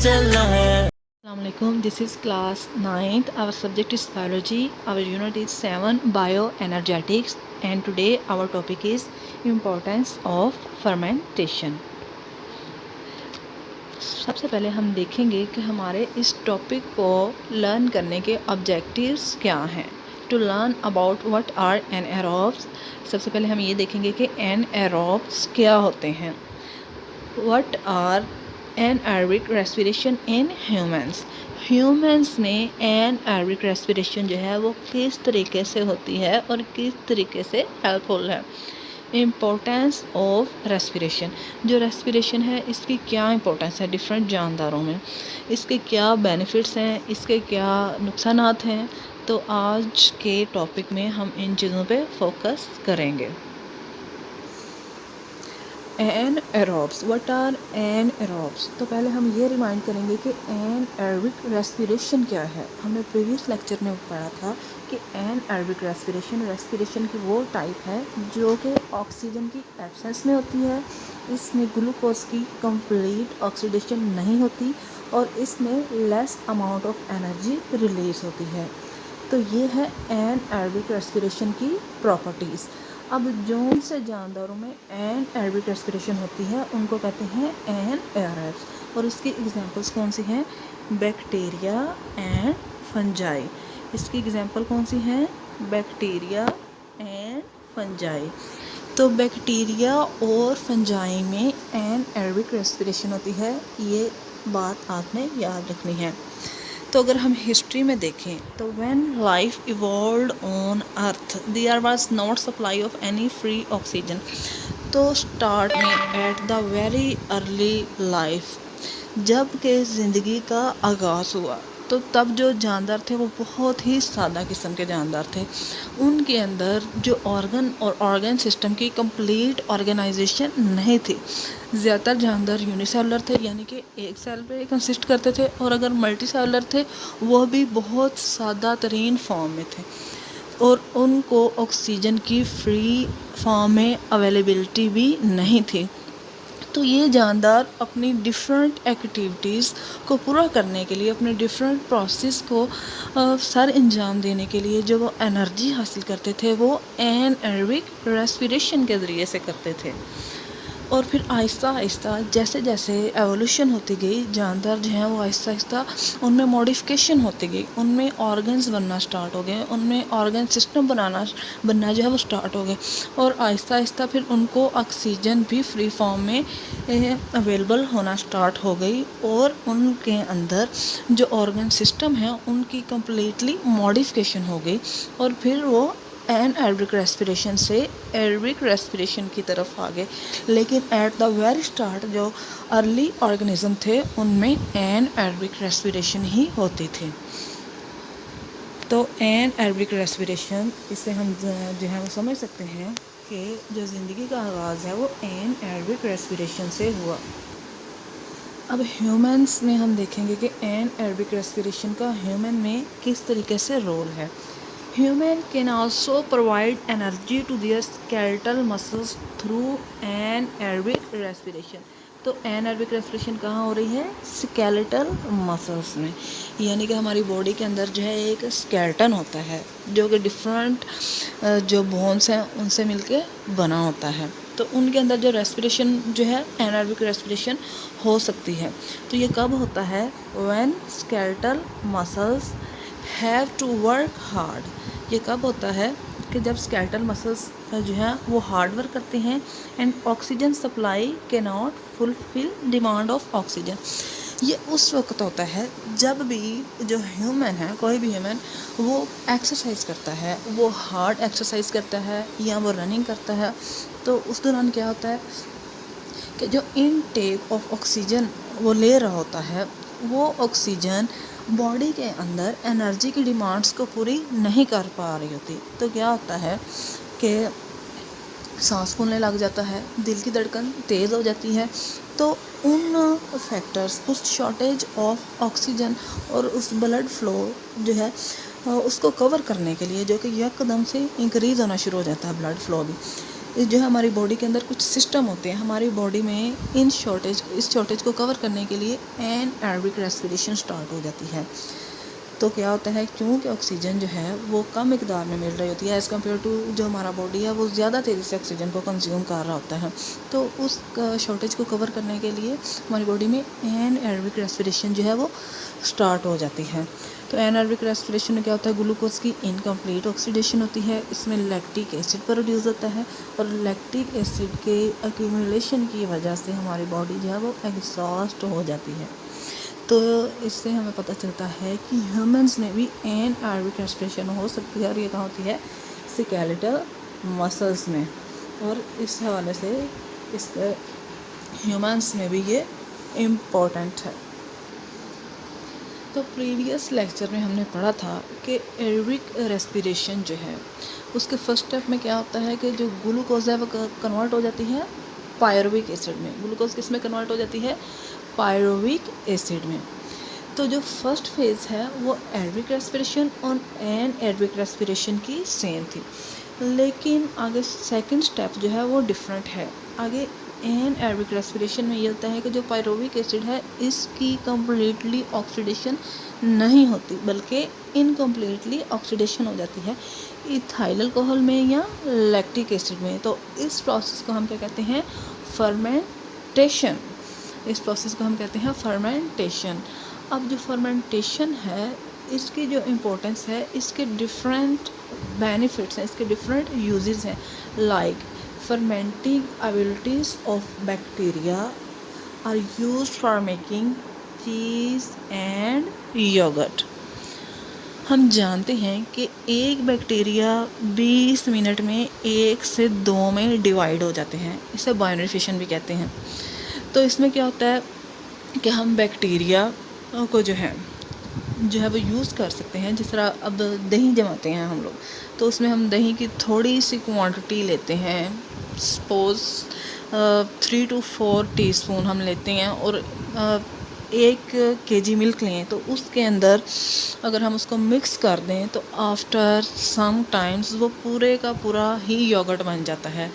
चलना है। Assalamualaikum. This is class 9th. Our subject is biology. Our unit is 7 bioenergetics, and today our topic is importance of fermentation. सबसे पहले हम देखेंगे कि हमारे इस टॉपिक को लर्न करने के ऑब्जेक्टिव्स क्या हैं. To learn about what are anaerobes. सबसे पहले हम ये देखेंगे कि एनएरोब्स क्या होते हैं. What are anaerobic respiration in humans में एनएरोबिक रेस्पिरेशन जो है वो किस तरीके से होती है और किस तरीके से हेल्पफुल है. Importance of respiration. जो रेस्पिरेशन है इसकी क्या इम्पोर्टेंस है डिफरेंट जानदारों में, इसके क्या बेनिफिट्स हैं, इसके क्या नुकसानात हैं. तो आज के टॉपिक में हम इन चीज़ों पे फोकस करेंगे. एनएरोब्स. What are anaerobes. तो पहले हम ये रिमाइंड करेंगे कि एनएरोबिक रेस्पिरेशन क्या है. हमने प्रीवियस लेक्चर में पढ़ा था कि एनएरोबिक रेस्पिरेशन की वो टाइप है जो कि ऑक्सीजन की एब्सेंस में होती है. इसमें ग्लूकोज की कंप्लीट ऑक्सीडेशन नहीं होती और इसमें less amount of energy release होती है. तो ये है एनएरोबिक रेस्पिरेशन की प्रॉपर्टीज़. अब जोन से जानदारों में एनएरोबिक रेस्पिरेशन होती है उनको कहते हैं एनएरोब्स. और इसकी एग्जांपल्स कौन सी हैं. Bacteria and fungi. इसकी एग्जांपल कौन सी हैं. Bacteria and fungi. तो बैक्टीरिया और फंजाई में एनएरोबिक रेस्पिरेशन होती है. ये बात आपने याद रखनी है. तो अगर हम हिस्ट्री में देखें तो when life evolved on earth there was not supply of any free oxygen. तो स्टार्ट में at the very early life जब के ज़िंदगी का आगाज़ हुआ तो तब जो जानदार थे वो बहुत ही सादा किस्म के जानदार थे. उनके अंदर जो ऑर्गन सिस्टम की कंप्लीट ऑर्गेनाइजेशन नहीं थी. ज़्यादातर जानदार यूनिसेलुलर थे यानी कि एक सेल पे कंसिस्ट करते थे और अगर मल्टी सेलुलर थे वो भी बहुत सादा तरीन फॉर्म में थे और उनको ऑक्सीजन की फ्री फॉर्म में अवेलेबिलिटी भी नहीं थी. तो ये जानदार अपनी डिफरेंट एक्टिविटीज़ को पूरा करने के लिए अपने डिफरेंट प्रोसेस को सर अंजाम देने के लिए जो वो एनर्जी हासिल करते थे वो एनएरोबिक रेस्पिरेशन के ज़रिए से करते थे. और फिर आहिस्ता आहिस्ता जैसे जैसे एवोल्यूशन होती गई जानदार जो हैं वो आहिस्ता आहिस्ता उनमें मॉडिफिकेशन होती गई. उनमें ऑर्गन्स बनना स्टार्ट हो गए, उनमें ऑर्गन सिस्टम बनना जो है वो स्टार्ट हो गए और आहिस्ता आहिस्ता फिर उनको ऑक्सीजन भी फ्री फॉर्म में अवेलेबल होना स्टार्ट हो गई और उनके अंदर जो ऑर्गन सिस्टम है उनकी कम्प्लीटली मॉडिफिकेशन हो गई और फिर वो एनएरोबिक रेस्पिरेशन से एरोबिक रेस्पिरेशन की तरफ आ गए. लेकिन एट द वेरी स्टार्ट जो अर्ली ऑर्गेनिज्म थे उनमें एनएरोबिक रेस्पिरेशन ही होती थी. तो एनएरोबिक रेस्पिरेशन इससे हम जो है वो समझ सकते हैं कि जो ज़िंदगी का आगाज़ है वो एनएरोबिक रेस्पिरेशन से हुआ. अब ह्यूमंस में हम देखेंगे कि एनएरोबिक रेस्पिरेशन का ह्यूमन में किस तरीके से रोल है. Human can also provide energy to their skeletal muscles through anaerobic respiration. तो एनएरोबिक रेस्पिरेशन कहाँ हो रही है. स्केलेटल मसल्स में. यानी कि हमारी बॉडी के अंदर जो है एक स्केलेटन होता है जो कि डिफरेंट जो बोन्स हैं उनसे मिलके बना होता है. तो उनके अंदर जो रेस्पिरेशन जो है एनएरोबिक रेस्पिरेशन हो सकती है. तो ये कब होता है. When skeletal muscles have to work hard. ये कब होता है कि जब स्केलेटल मसल्स जो हैं वो हार्ड वर्क करते हैं एंड ऑक्सीजन सप्लाई के not fulfil demand of oxygen. ये उस वक्त होता है जब भी जो ह्यूमन है कोई भी ह्यूमन वो एक्सरसाइज करता है, वो हार्ड एक्सरसाइज करता है या वो रनिंग करता है. तो उस दौरान क्या होता है कि जो इनटेक ऑफ ऑक्सीजन वो ले रहा होता है वो ऑक्सीजन बॉडी के अंदर एनर्जी की डिमांड्स को पूरी नहीं कर पा रही होती. तो क्या होता है कि सांस फूलने लग जाता है, दिल की धड़कन तेज़ हो जाती है. तो उन फैक्टर्स उस शॉर्टेज ऑफ ऑक्सीजन और उस ब्लड फ्लो जो है उसको कवर करने के लिए जो कि यकदम से इंक्रीज़ होना शुरू हो जाता है ब्लड फ्लो भी. जो है हमारी बॉडी के अंदर कुछ सिस्टम होते हैं हमारी बॉडी में, इस शॉर्टेज को कवर करने के लिए एनाएरोबिक रेस्पिरेशन स्टार्ट हो जाती है। तो क्या होता है, क्योंकि ऑक्सीजन जो है वो कम मिकदार में मिल रही होती है एज़ कम्पेयर टू जो हमारा बॉडी है वो ज़्यादा तेज़ी से ऑक्सीजन को कंज्यूम कर रहा होता है। तो उस शॉर्टेज को कवर करने के लिए हमारी बॉडी में एनाएरोबिक रेस्पिरेशन जो है वो स्टार्ट हो जाती है। तो एनाएरोबिक रेस्पिरेशन में क्या होता है, ग्लूकोज की इनकम्प्लीट ऑक्सीडेशन होती है, इसमें लैक्टिक एसिड प्रोड्यूस होता है और लैक्टिक एसिड के एक्यूमुलेशन की वजह से हमारी बॉडी जो है वो एग्जॉस्ट हो जाती है। तो इससे हमें पता चलता है कि ह्यूमंस में भी एनाएरोबिक रेस्पिरेशन हो सकती है और ये कहाँ होती है, स्केलेटल मसल्स में, और इस हवाले से इस ह्यूमंस में भी ये इम्पोर्टेंट है। तो प्रीवियस लेक्चर में हमने पढ़ा था कि एरोबिक रेस्पिरेशन जो है उसके फर्स्ट स्टेप में क्या होता है कि जो ग्लूकोज है वो कन्वर्ट हो जाती है पायरुविक एसिड में। ग्लूकोज किस में कन्वर्ट हो जाती है, पायरुविक एसिड में। तो जो फर्स्ट फेज़ है वो एरोबिक रेस्पिरेशन और एनाएरोबिक रेस्पिरेशन की सेम थी, लेकिन आगे सेकंड स्टेप जो है वो डिफरेंट है। आगे एनाएरोबिक रेस्पिरेशन में ये होता है कि जो पायरुविक एसिड है इसकी कम्प्लीटली ऑक्सीडेशन नहीं होती बल्कि इनकम्प्लीटली ऑक्सीडेशन हो जाती है इथाइल अल्कोहल में या लैक्टिक एसिड में। तो इस प्रोसेस को हम क्या कहते हैं, फर्मेंटेशन। इस प्रोसेस को हम कहते हैं फर्मेंटेशन। अब जो फर्मेंटेशन है इसकी जो इम्पोर्टेंस है, इसके डिफरेंट बेनिफिट्स हैं, इसके डिफरेंट यूजेस हैं। Like fermenting abilities of bacteria are used for making cheese and yoghurt. हम जानते हैं कि एक बैक्टीरिया 20 मिनट में 1 से 2 में डिवाइड हो जाते हैं, इसे बाइनरी फिशन भी कहते हैं। तो इसमें क्या होता है कि हम बैक्टीरिया को जो है वो यूज़ कर सकते हैं। जिस तरह अब दही जमाते हैं हम लोग, तो उसमें हम दही की थोड़ी सी क्वांटिटी लेते हैं, सपोज़ 3 to 4 टीस्पून हम लेते हैं, और 1 kg मिल्क लें तो उसके अंदर अगर हम उसको मिक्स कर दें तो आफ्टर सम टाइम्स वो पूरे का पूरा ही योगर्ट बन जाता है।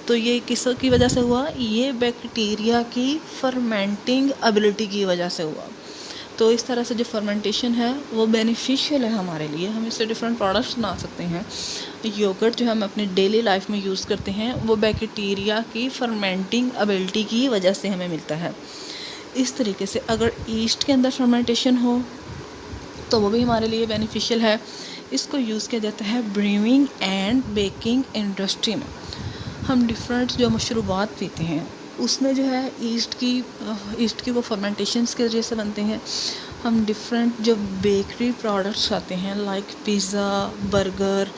तो ये किस की वजह से हुआ, ये बैक्टीरिया की फर्मेंटिंग एबिलिटी की वजह से हुआ। तो इस तरह से जो फर्मेंटेशन है वो बेनिफिशियल है हमारे लिए, हम इससे डिफरेंट प्रोडक्ट्स बना सकते हैं। योगर्ट जो हम अपनी डेली लाइफ में यूज़ करते हैं वो बैक्टीरिया की फर्मेंटिंग एबिलिटी की वजह से हमें मिलता है। इस तरीके से अगर ईस्ट के अंदर फर्मेंटेशन हो तो वो भी हमारे लिए बेनिफिशियल है। इसको यूज़ किया जाता है ब्रूइंग एंड बेकिंग इंडस्ट्री में। हम डिफरेंट जो मशरूबात पीते हैं उसमें जो है ईस्ट की वो फर्मेंटेशंस के ज़रिए से बनते हैं। हम डिफरेंट जो बेकरी प्रोडक्ट्स आते हैं लाइक पिज़्ज़ा, बर्गर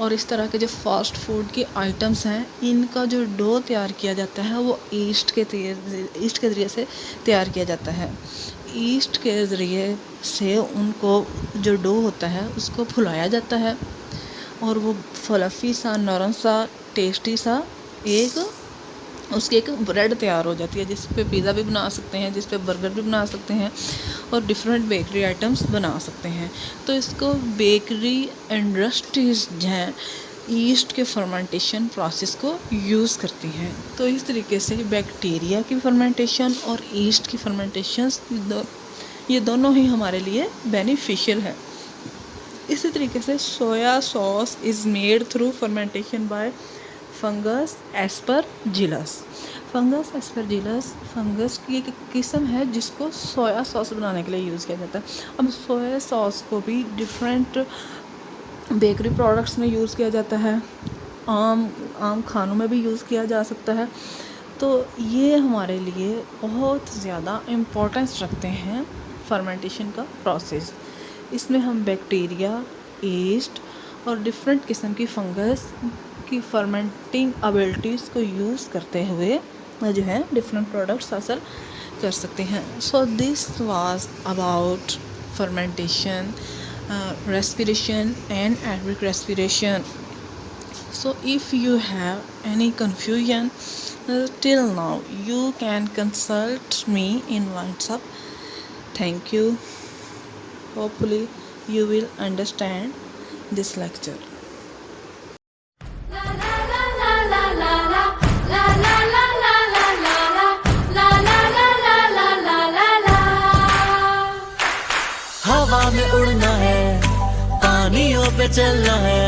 और इस तरह के जो फास्ट फूड के आइटम्स हैं, इनका जो डो तैयार किया जाता है वो ईस्ट के ज़रिए से तैयार किया जाता है। ईस्ट के ज़रिए से उनको जो डो होता है उसको फुलाया जाता है और वो फ्लफ़ी सा, नरम सा, टेस्टी सा उसकी एक ब्रेड तैयार हो जाती है, जिस पे पिज़्ज़ा भी बना सकते हैं, जिस पे बर्गर भी बना सकते हैं और डिफरेंट बेकरी आइटम्स बना सकते हैं। तो इसको बेकरी इंडस्ट्रीज़ हैं ईस्ट के फर्मेंटेशन प्रोसेस को यूज़ करती हैं। तो इस तरीके से बैक्टीरिया की फर्मेंटेशन और ईस्ट की फर्मेंटेशंस ये दोनों ही हमारे लिए बेनिफिशियल है। इसी तरीके से soya sauce is made through fermentation bye fungus Aspergillus. Fungus Aspergillus fungus की एक किस्म है जिसको सोया सॉस बनाने के लिए यूज़ किया जाता है। अब सोया सॉस को भी डिफरेंट बेकरी प्रोडक्ट्स में यूज़ किया जाता है, आम खानों में भी यूज़ किया जा सकता है। तो ये हमारे लिए बहुत ज़्यादा इम्पोर्टेंस रखते हैं फर्मेंटेशन का प्रोसेस। इसमें हम बैक्टीरिया, ईस्ट और डिफरेंट किस्म की फंगस की फर्मेंटिंग एबिलिटीज़ को यूज़ करते हुए जो है डिफरेंट प्रोडक्ट्स हासिल कर सकते हैं। So this was about fermentation, respiration and anaerobic respiration. So if you have any confusion till now, you can consult me in WhatsApp. Thank you. Hopefully you will understand this lecture. हवा में उड़ना है, पानियों पे चलना है।